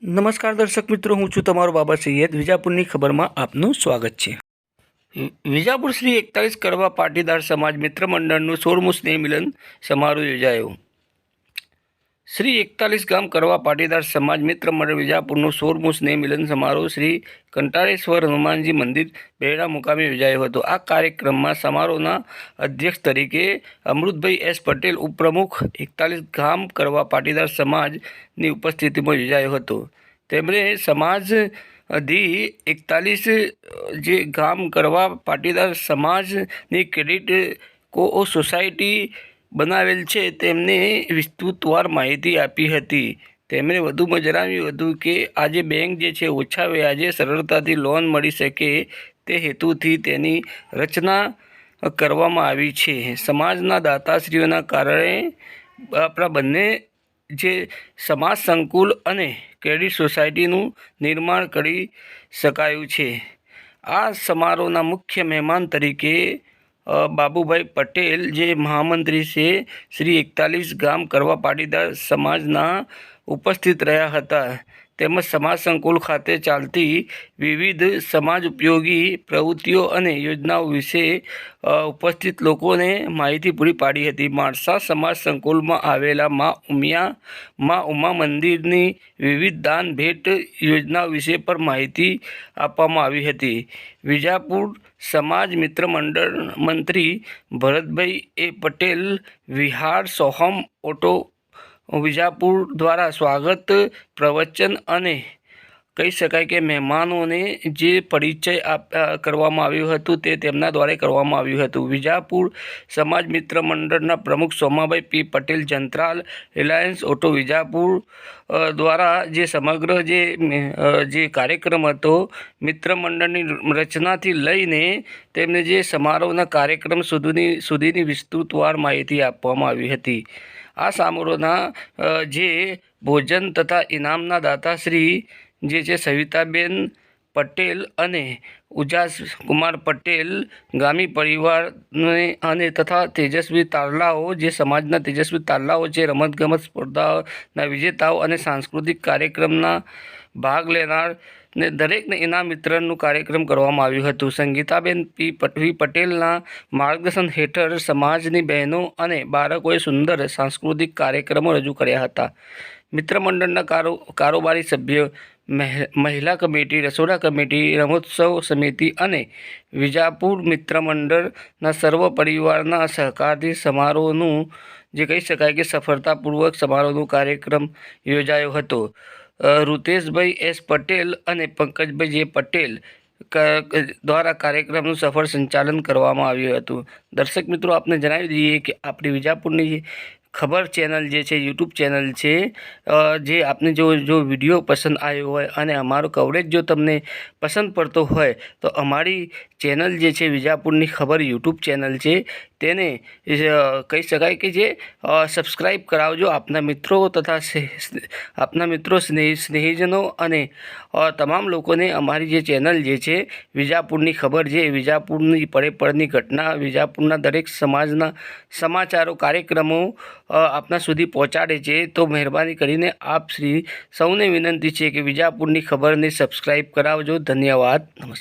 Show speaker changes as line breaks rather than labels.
નમસ્કાર દર્શક મિત્રો, હું છું તમારો બાબા સૈયદ. વિજાપુરની ખબરમાં આપનું સ્વાગત છે. વિજાપુર શ્રી 41 કડવા પાટીદાર સમાજ મિત્ર મંડળનું 16મું સ્નેહ મિલન સમારોહ યોજાયો. શ્રી 41 ગામ કડવા પાટીદાર સમાજ મિત્ર મંડળ વિજાપુરનું 16મું સ્નેહ મિલન સમારોહ શ્રી કંટાળેશ્વર હનુમાનજી મંદિર બેરડા મુકામે યોજાયો હતો. આ કાર્યક્રમમાં સમારોહના અધ્યક્ષ તરીકે અમૃતભાઈ એસ પટેલ, ઉપપ્રમુખ 41 ગામ કડવા પાટીદાર સમાજની ઉપસ્થિતિમાં યોજાયો હતો. તેમણે સમાજ ધી 41 જે ગામ કડવા પાટીદાર સમાજની ક્રેડિટ કો સોસાયટી બનાવેલ છે તેમને વિસ્તૃતવાર માહિતી આપી હતી. તેમણે વધુમાં જણાવ્યું હતું કે આજે બેંક જે છે ઓછા વ્યાજે સરળતાથી લોન મળી શકે તે હેતુથી તેની રચના કરવામાં આવી છે. સમાજના દાતાશ્રીઓના કારણે આપણા બંને જે સમાજ સંકુલ અને ક્રેડિટ સોસાયટીનું નિર્માણ કરી શકાયું છે. આ સમારોહના મુખ્ય મહેમાન તરીકે બાબુભાઈ પટેલ જે મહામંત્રી છે શ્રી 41 ગામ કડવા પાટીદાર સમાજના ઉપસ્થિત રહ્યા હતા. તેમજ સમાજ સંકુલ ખાતે ચાલતી વિવિધ સમાજ ઉપયોગી પ્રવૃત્તિઓ અને યોજનાઓ વિશે ઉપસ્થિત લોકોને માહિતી પૂરી પાડી હતી. માણસા સમાજ સંકુલમાં આવેલા મા ઉમા મંદિરની વિવિધ દાન ભેટ યોજનાઓ વિશે પણ માહિતી આપવામાં આવી હતી. વિજાપુર સમાજ મિત્ર મંડળ મંત્રી ભરતભાઈ એ પટેલ, વિહાર સોહમ ઓટો વિજાપુર દ્વારા સ્વાગત પ્રવચન અને કહી શકાય કે મહેમાનોને જે પરિચય કરવામાં આવ્યું હતું તે તેમના દ્વારા કરવામાં આવ્યું હતું. વિજાપુર સમાજ મિત્ર મંડળના પ્રમુખ સોમાભાઈ પી પટેલ, જંત્રાલ રિલાયન્સ ઓટો વિજાપુર દ્વારા જે સમગ્ર જે કાર્યક્રમ હતો મિત્ર મંડળની રચનાથી લઈને તેમને જે સમારોહના કાર્યક્રમ સુધીની વિસ્તૃતવાર માહિતી આપવામાં આવી હતી. આ સમારોહના જે ભોજન તથા ઇનામના દાતાશ્રી જે છે સવિતાબેન પટેલ અને ઉજાસ કુમાર પટેલ ગામી પરિવારને અને તથા તેજસ્વી તારલાઓ જે સમાજના તેજસ્વી તારલાઓ છે, રમતગમત સ્પર્ધાઓના વિજેતાઓ અને સાંસ્કૃતિક કાર્યક્રમના ભાગ લેનાર ને દરેકને ઇનામ વિતરણનું કાર્યક્રમ કરવામાં આવ્યું હતું. સંગીતાબેન પી પટેલના માર્ગદર્શન હેઠળ સમાજની બહેનો અને બાળકોએ સુંદર સાંસ્કૃતિક કાર્યક્રમો રજૂ કર્યા હતા. મિત્ર મંડળના કારોબારી સભ્યો, મહિલા કમિટી, રસોડા કમિટી, રમોત્સવ સમિતિ અને વિજાપુર મિત્ર મંડળના સર્વ પરિવારના સહકારથી સમારોહનું જે કહી શકાય કે સફળતાપૂર્વક સમારોહનો કાર્યક્રમ યોજાયો હતો. ઋતેશભાઈ એસ પટેલ અને પંકજભાઈ જે પટેલ દ્વારા કાર્યક્રમનું સફળ સંચાલન કરવામાં આવ્યું હતું. દર્શક મિત્રો, આપને જણાવી દઈએ કે આપણી વિજાપુરની ખબર ચેનલ જે છે યુટ્યુબ ચેનલ છે, જે આપને જો વિડીયો પસંદ આવ્યો હોય અને અમારો કવરેજ જો તમને પસંદ પડતો હોય તો અમારી ચેનલ જે છે વિજાપુરની ખબર યુટ્યુબ ચેનલ છે તેને કહી શકાય કે જે સબસ્ક્રાઈબ કરાવજો. આપના મિત્રો તથા સ્નેહીજનો અને તમામ લોકોને અમારી જે ચેનલ જે છે વિજાપુરની ખબર, જે વિજાપુરની પળેપળની ઘટના, વિજાપુરના દરેક સમાજના સમાચારો, કાર્યક્રમો આપના સુધી પહોંચાડે છે. તો મહેરબાની કરીને આપ સૌને વિનંતી છે કે વિજાપુરની ખબરને સબસ્ક્રાઈબ કરાવજો. ધન્યવાદ. નમસ્કાર.